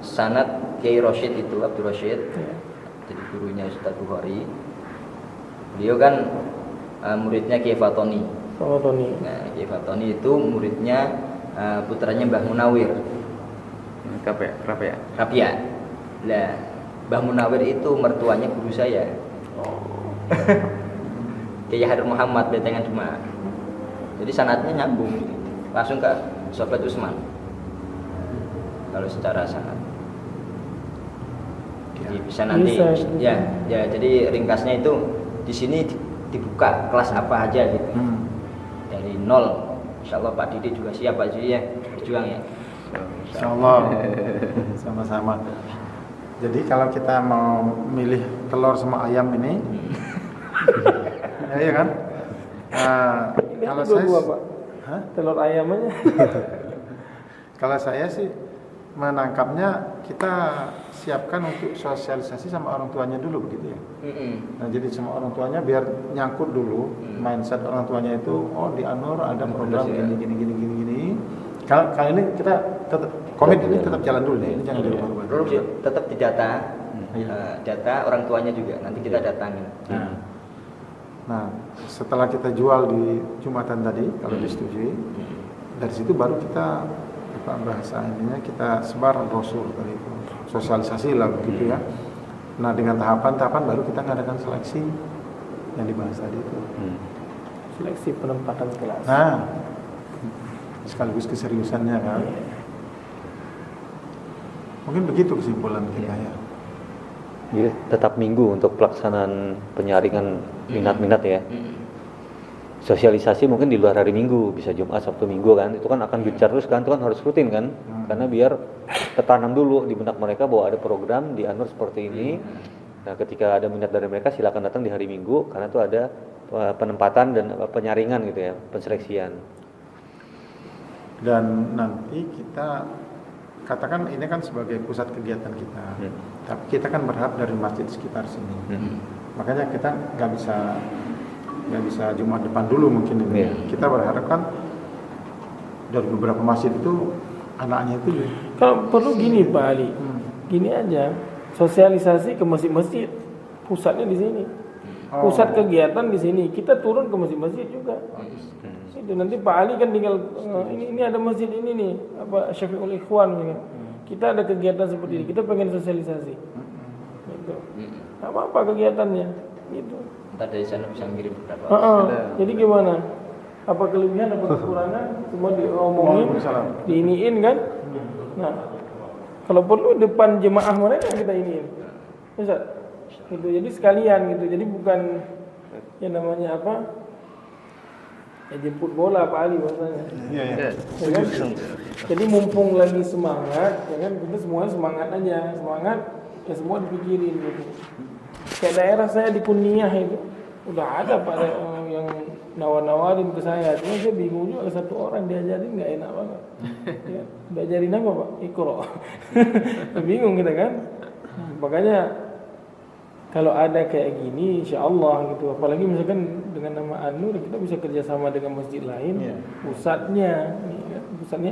sanad Kiai Rosyid itu Abdul Rosyid, jadi gurunya Ustaz Bukhari. Beliau kan muridnya Kiai Fatoni. Oh, Tony. Nah, Kiai Fatoni itu muridnya putranya Mbah Munawir. Rapia. Lah, Mbah Munawir itu mertuanya guru saya. Kiai Harun Muhammad Betengan Demak. Jadi sanadnya nyambung, langsung ke Sobat Usman. Kalau secara sanad. Jadi bisa nanti ya jadi ringkasnya itu di sini dibuka kelas apa aja gitu. Dari nol. Insyaallah Pak Didi juga siap Pak Didi ya, berjuang ya. Insyaallah. Sama-sama. Jadi kalau kita mau milih telur sama ayam ini ya kan? Kalau saya Pak. Telur ayam aja. Kalau saya sih menangkapnya kita siapkan untuk sosialisasi sama orang tuanya dulu begitu ya. Nah, jadi sama orang tuanya biar nyangkut dulu mindset orang tuanya itu, oh di Anur ada program gini. Kalau ini kita tetap komit ini tetap jalan dulu nih, ini jangan dirubah-rubah. Terus tetap didata, data orang tuanya juga nanti kita datangin. Nah, setelah kita jual di Jumatan tadi, kalau disetujui, dari situ baru kita bahasa ininya kita sebar brosur tadi itu, sosialisasi lah begitu ya. Nah, dengan tahapan-tahapan baru kita ngadakan seleksi yang dibahas tadi itu. Seleksi penempatan kelas. Nah, sekaligus keseriusannya kan. Mungkin begitu kesimpulan kita ya. Jadi tetap minggu untuk pelaksanaan penyaringan minat-minat ya. Sosialisasi mungkin di luar hari Minggu, bisa Jumat, Sabtu, Minggu kan. Itu kan akan gencar terus kan, itu kan harus rutin kan. Karena biar tertanam dulu di benak mereka bahwa ada program di Anur seperti ini. Nah, ketika ada minat dari mereka silakan datang di hari Minggu karena itu ada penempatan dan penyaringan gitu ya, penseleksian. Dan nanti kita katakan ini kan sebagai pusat kegiatan kita, tapi kita kan berharap dari masjid sekitar sini. Makanya kita nggak bisa Jumat depan dulu mungkin ini. Kita berharap kan dari beberapa masjid itu anaknya itu. Kalau perlu gini Pak Ali, gini aja, sosialisasi ke masjid-masjid, pusatnya di sini. Pusat kegiatan di sini, kita turun ke masjid-masjid juga. Itu nanti Pak Ali kan tinggal ini ada masjid ini nih, apa Syafiul Ikhwan gitu. Kita ada kegiatan seperti ini, kita pengen sosialisasi. Gitu. Apa kegiatannya? Gitu. Ntar dari sana bisa ngirim beberapa. Jadi gimana? Apa kelebihan, apa kekurangan? Semua diomongin, diiniin kan? Nah, kalau perlu depan jemaah mereka kita iniin. Bisa? Gitu. Jadi sekalian gitu. Jadi bukan yang namanya apa? Ya jemput bola Pak Ali bahasanya. Iya. Ya kan? Jadi mumpung lagi semangat, ya kan kita semuanya semangat aja, semangat ya semua dipikirin gitu. Kayak daerah saya di Kunyah itu udah ada Pak yang nawar-nawarin ke saya, cuma saya bingung juga satu orang diajarin nggak enak banget. Ya, diajarin apa Pak? Iqra. Bingung kita kan. Makanya kalau ada kayak gini, insya Allah gitu. Apalagi misalkan dengan nama An-Nur, kita bisa kerjasama dengan masjid lain. Pusatnya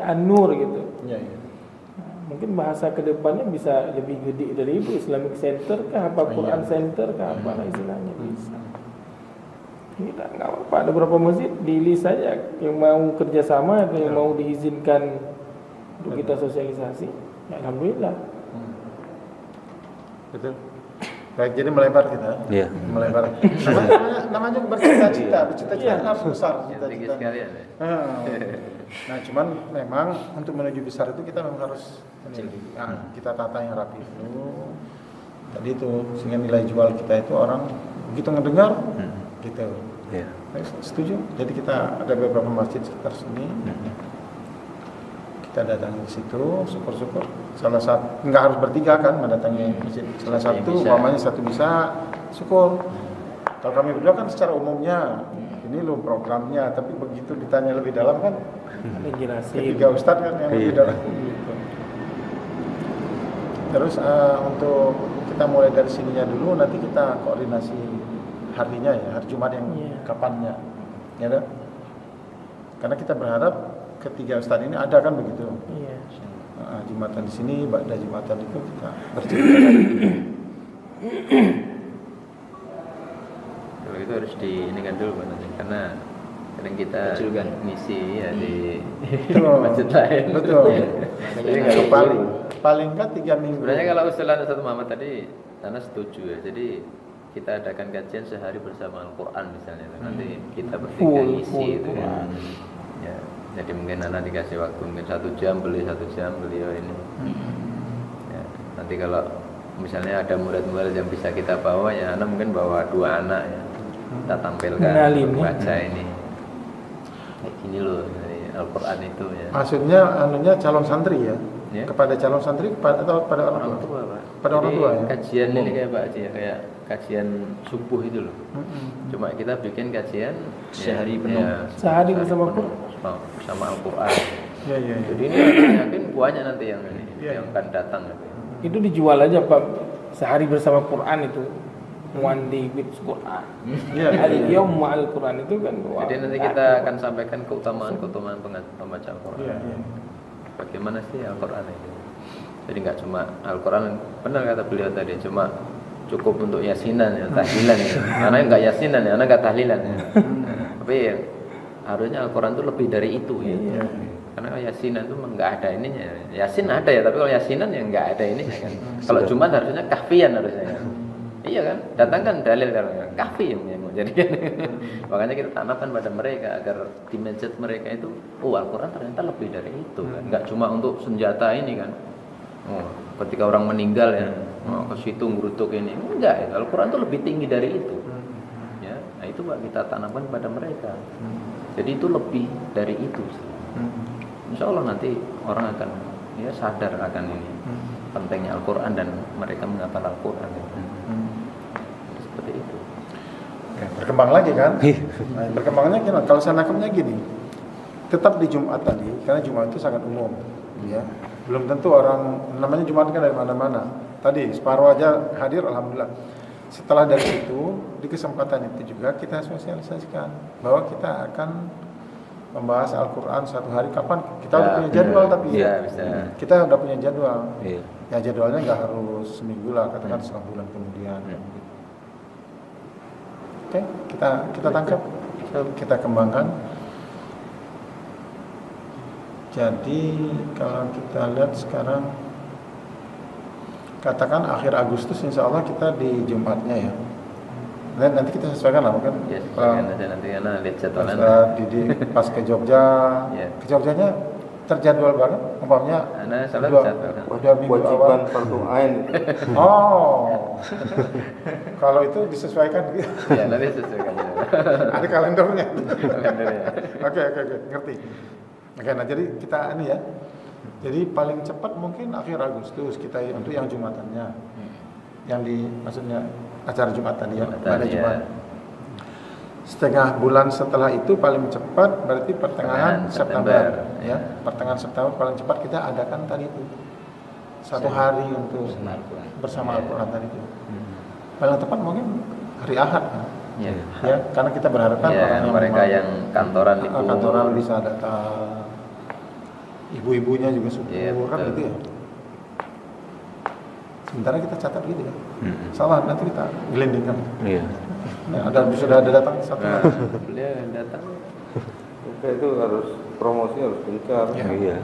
An-Nur gitu. Nah, mungkin bahasa kedepannya bisa lebih gede dari itu, Islamic Center kah, apa Quran Center kah, apa istilahnya bisa. Kita nggak apa-apa. Ada beberapa masjid di list saja yang mau kerjasama atau yang mau diizinkan untuk kita sosialisasi. Ya, alhamdulillah. Betul. Baik, jadi melebar kita. Iya. Melebar. Namanya bercita-cita harus besar cita-cita. Nah, cuman memang untuk menuju besar itu kita memang harus kita tata yang rapi dulu. Tadi itu sehingga nilai jual kita itu orang begitu ngedengar gitu. Iya. Setuju. Jadi kita ada beberapa masjid sekitar sini. Kita datang ke situ, syukur-syukur. Salah satu nggak harus bertiga kan mendatangi masjid. Salah satu, umpamanya satu bisa, syukur. Kalau kami berdua kan secara umumnya di ini loh programnya, tapi begitu ditanya lebih dalam kan Ada jelasin. ketiga ustadz kan yang lebih dalam gitu. Terus untuk kita mulai dari sininya dulu, nanti kita koordinasi harinya ya, hari Jumat yang kapannya, ya kan? Karena kita berharap ketiga ustadz ini ada kan begitu. Iya. Jumatan di sini, ba'da Jumatan itu kita bercerita lagi. Kalau itu harus diinikan dulu Pak nanti, karena kadang kita Kecilkan. ngisi ya di Betul. masjid lain. Betul. Jadi nggak paling kan 3 minggu. Sebenarnya kalau usulan Ustaz Muhammad tadi, Ana setuju ya. Jadi kita adakan kajian sehari bersama Al-Quran misalnya, nanti kita bertiga ngisi itu ya. Ya, jadi mungkin Ana dikasih waktu mungkin 1 jam, beliau 1 jam, beliau ini. Ya, nanti kalau misalnya ada murid-murid yang bisa kita bawa ya, Ana mungkin bawa 2 anak ya. Kita tampilkan Kenalin, ya. baca ini. Kayak gini loh dari Al-Quran itu ya. Maksudnya anunya calon santri ya? Ya. Kepada calon santri atau pada orang tua? Pak. Pada orang Jadi tua ya? Kajian ini kayak Pak Haji ya, kayak kajian subuh itu loh. Cuma kita bikin kajian Sehari penuh. Sehari bersama penuh, bersama Al-Quran. Ya, ya, ya. Jadi ini saya yakin banyak nanti yang ini Ya. yang akan datang. Itu dijual aja Pak, sehari bersama Quran itu. One day with Quran. Iya, Al-Yawm ma'al Quran itu kan. wah, Jadi nanti kita akan sampaikan keutamaan pembaca Al-Quran. Iya, iya. Bagaimana sih Al-Quran itu? Jadi nggak cuma Al-Quran, benar kata beliau tadi, cuma cukup untuk yasinan ya, tahlilan ya. Karena nggak yasinan ya, karena nggak tahlilan ya. Tapi ya, harusnya Al-Quran itu lebih dari itu ya. Karena yasinan itu nggak ada ininya. Yasin ada ya, tapi kalau yasinan ya nggak ada ininya kan. Kalau Jumat harusnya kahfian harusnya. Iya kan, datangkan dalil kahfi yang mau jadi. Makanya kita tanamkan pada mereka agar di mindset mereka itu, oh Al-Quran ternyata lebih dari itu kan. Nggak cuma untuk senjata ini kan. Oh, ketika orang meninggal ya, ke situ ngerutuk ini. Enggak, ya. Al-Quran itu lebih tinggi dari itu. Ya, nah itu Pak kita tanamkan pada mereka. Jadi itu lebih dari itu. Insya Allah nanti orang akan ya sadar akan ini pentingnya Al-Quran dan mereka menghafal Al-Quran. Seperti itu. Oke, berkembang lagi kan? Nah, berkembangnya gimana? Kalau saya nangkepnya gini, tetap di Jumat tadi, karena Jumat itu sangat umum, ya. Belum tentu orang namanya Jumat kan dari mana-mana. Tadi separuh aja hadir, alhamdulillah. Setelah dari itu, di kesempatan itu juga kita sosialisasikan bahwa kita akan membahas Al-Quran 1 hari kapan. Kita udah punya jadwal tapi ya, bisa. Kita udah punya jadwal. Iya. Ya jadwalnya nggak harus seminggu lah, katakan setengah bulan kemudian. Oke, kita tangkap, kita kembangkan. Jadi kalau kita lihat sekarang, katakan akhir Agustus, insya Allah kita di Jumatnya ya. Nanti kita sesuaikan lah mungkin. Ya, sesuaikan aja nanti karena lihat jadwalan. Didi pas ke Jogja, ke Jogjanya terjadwal banget, umpamanya Ana salah jadwal. Udah minggu awal. Fardu Ain. Oh, kalau itu disesuaikan. Ya nanti sesuaikan. Ada kalendernya. Kalendernya. Oke, ngerti. Oke, nah jadi kita ini ya. Jadi paling cepat mungkin akhir Agustus kita untuk yang Jumatannya. Yang di maksudnya acara Jumat tadi ya, pada Jumat. Setengah bulan setelah itu paling cepat berarti pertengahan September ya. Pertengahan September paling cepat kita adakan tadi itu. 1 hari untuk bersama Al-Quran tadi itu. Paling tepat mungkin hari Ahad kan. Ya, karena kita berharap kan mereka yang kantoran bisa datang. Ibu-ibunya juga syukur kan gitu ya. Sementara kita catat gitu ya. Salah nanti kita gelendingkan. Iya. Ya, sudah ada datang satu. Beliau datang. Oke, itu harus promosi harus gencar. Iya.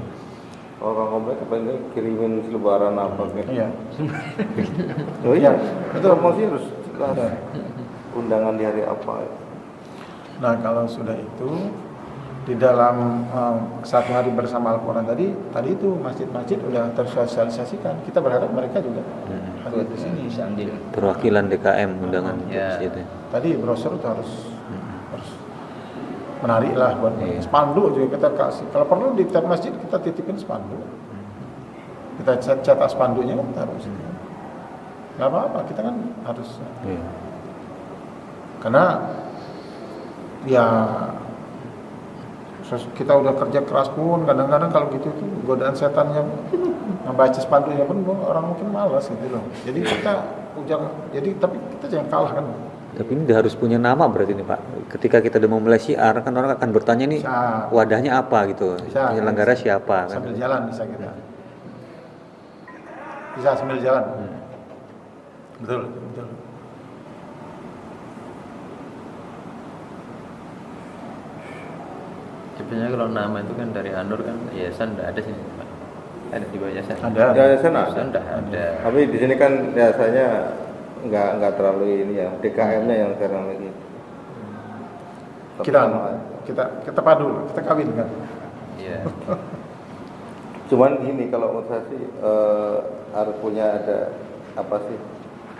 Orang komplek apa ini kirimin selebaran apa gitu. Iya. Oh iya, itu promosi harus jelas. Undangan di hari apa. Nah, kalau sudah itu di dalam 1 hari bersama Al-Quran tadi itu masjid-masjid udah tersosialisasikan. Kita berharap mereka juga hadir di sini. Perwakilan DKM undangan Ya. itu. Tadi brosur itu harus menarik lah buat spanduk juga kita kasih. Kalau perlu di tiap masjid kita titipin spanduk. Kita cetak spanduknya kan kita harus. Nggak apa-apa, kita kan harus. Karena ya kita udah kerja keras pun kadang-kadang kalau gitu tuh godaan setannya membaca spanduknya pun orang mungkin malas gitu loh. Jadi tapi kita jangan kalah kan. Tapi ini harus punya nama berarti nih Pak. Ketika kita udah mau mulai syiar kan orang akan bertanya nih wadahnya apa gitu. Penyelenggara siapa kan. Sambil jalan bisa kita. Bisa sambil jalan. Betul. Sebenarnya kalau nama itu kan dari Anur kan yayasan udah ada sini Pak. Ada di bawah yayasan. Ada. Yayasan Udah ada. Tapi di sini kan biasanya nggak terlalu ini ya, DKM-nya yang sekarang lagi. Kita padu, kita kawin kan. Iya. Cuman gini, kalau menurut saya sih harus punya ada apa sih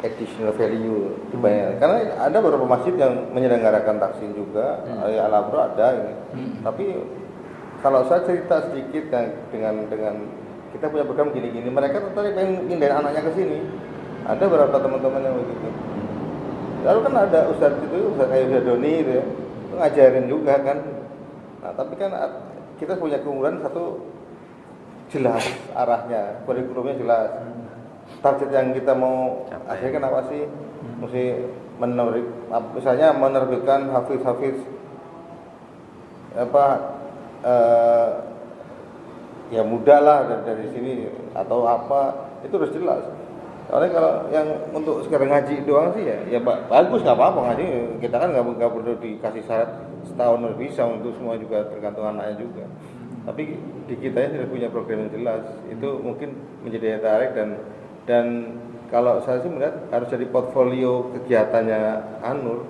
additional value dibayar. Karena ada beberapa masjid yang menyelenggarakan taksin juga, Al-Abro ada ini. Tapi kalau saya cerita sedikit dengan kita punya program gini-gini, mereka tertarik pengen pindahin anaknya ke sini. Ada beberapa teman-teman yang begitu. Lalu kan ada Ustaz kayak Ustaz Doni itu ya, itu ngajarin juga kan. Nah, tapi kan kita punya keunggulan satu, jelas arahnya, kurikulumnya jelas. Target yang kita mau akhirnya kan apa sih? Mesti misalnya menerbitkan hafiz ya mudah lah dari sini atau apa, itu harus jelas. Soalnya kalau yang untuk sekarang ngaji doang sih ya bagus, nggak apa-apa ngaji. Kita kan nggak perlu dikasih syarat setahun bisa, untuk semua juga tergantung anaknya juga. Tapi di kita ya sudah punya program yang jelas, itu mungkin menjadi daya tarik dan kalau saya sih melihat harus jadi portfolio kegiatannya Anur.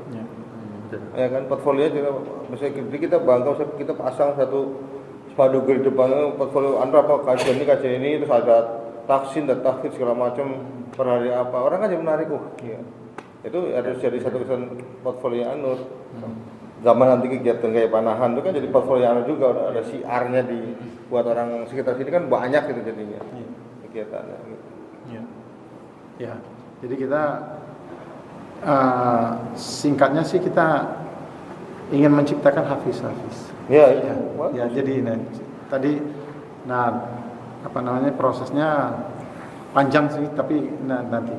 Ya kan, portfolio juga misalnya kita bangga, kita pasang satu spanduk di depan portfolio Anur apa kajian ini terus ada taksin dan tahfidz segala macam per hari apa, orang kan jadi menarik. Iya. Itu harus jadi satu kesan portfolio Anur. Zaman nanti kegiatan kayak panahan itu kan jadi portfolio Anur juga, ada siarnya buat orang sekitar sini kan banyak gitu jadinya kegiatannya gitu. Ya, jadi kita singkatnya sih kita ingin menciptakan hafiz. Ya. Jadi tadi prosesnya panjang sih, tapi nanti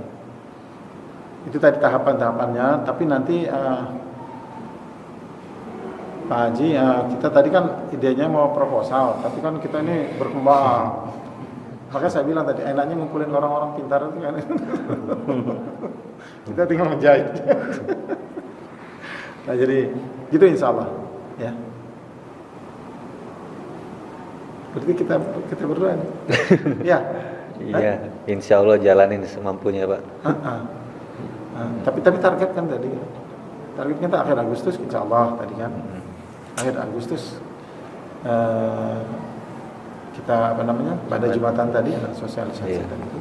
itu tadi tahapan-tahapannya. Tapi nanti Pak Haji, kita tadi kan idenya mau proposal, tapi kan kita ini berkembang. Makanya saya bilang tadi enaknya ngumpulin orang-orang pintar itu kan. Kita tinggal menjahit. Nah jadi gitu insya Allah ya. Berarti kita berdua nih. Ya. Iya, insya Allah jalanin semampunya Pak. Tapi target kan tadi. Targetnya kita akhir Agustus insya Allah tadi kan. Akhir Agustus kita pada Jumatan tadi ada sosialisasi tadi itu.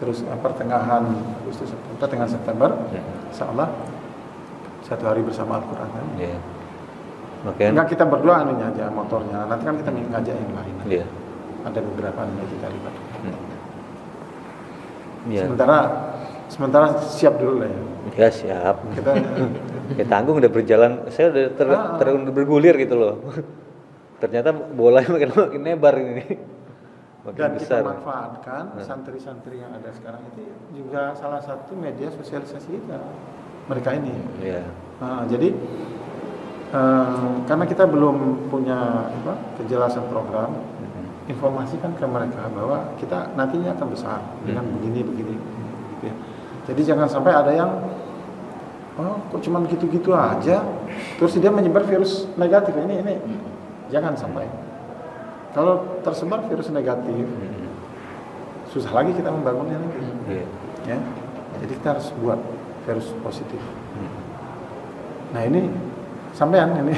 Terus pertengahan Agustus pertengahan September insyaallah 1 hari bersama Al-Qur'an kan. Iya. Enggak kita berdua anunya aja motornya. Nanti kan kita ngajak yang lain. Iya. Ada beberapa yang kita libat. Iya. Sementara siap dulu lah ya. Ya siap. Kita tanggung udah berjalan, saya udah bergulir gitu loh. Ternyata bolanya makin lebar ini. Makin dan besar. Kita manfaatkan santri-santri yang ada sekarang itu juga salah satu media sosialisasi kita. Mereka ini. Iya. Jadi karena kita belum punya kejelasan program, informasikan ke mereka bahwa kita nantinya akan besar dengan begini. Ya. Jadi jangan sampai ada yang kok cuma gitu-gitu aja, terus dia menyebar virus negatif ini. Jangan sampai. Kalau tersebar virus negatif, susah lagi kita membangunnya nanti. Ya. Jadi kita harus buat virus positif. Nah ini sampean ini.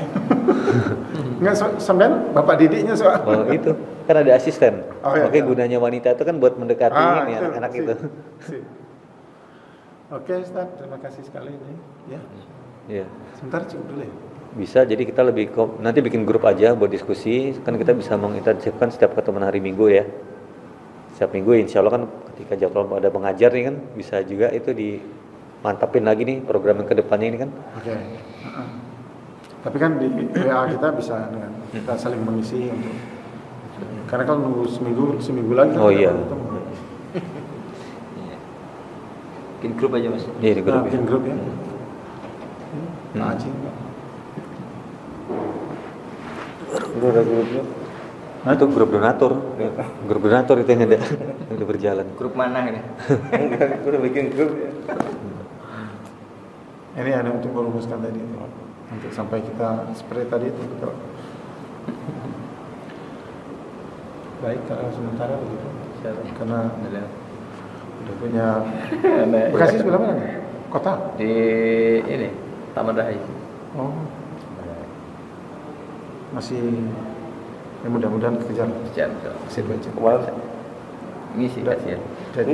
Enggak sampean bapak didiknya soal. Oh itu kan ada asisten. Oke, gunanya wanita itu kan buat mendekati ini anak-anak itu. Oke Ustaz, terima kasih sekali ini. Ya. Iya. Sebentar cukup dulu ya. Bisa, jadi kita nanti bikin grup aja buat diskusi. Kan kita bisa mengintensifkan setiap ketemuan hari Minggu ya. Setiap minggu insya Allah kan ketika jadwal ada pengajar nih kan bisa juga itu dimantapin lagi nih program yang kedepannya ini kan. Oke. Tapi kan di WA kita bisa dengan kita saling mengisi untuk, karena kalau nunggu seminggu lagi kan Oh, kita iya. baru ketemu. Iya. Bikin grup aja mas. Iya, di grup. Nah, bikin grup ya. Nah, anjing. Itu ada grupnya. Nah, itu grup donatur. Grup donatur itu yang ada, yang udah berjalan. Grup mana ini? Enggak, gue udah bikin grup ya. Ini ada untuk merumuskan tadi, untuk sampai kita seperti tadi itu betul. Baik, karena sementara begitu. Karena udah punya Bekasi sebelah mana nih? Kota? Di ini Taman Rahayu. Oh, masih ya mudah-mudahan kejar Sekian. hasil baca. Kemarin Ngisi kasihan. Jadi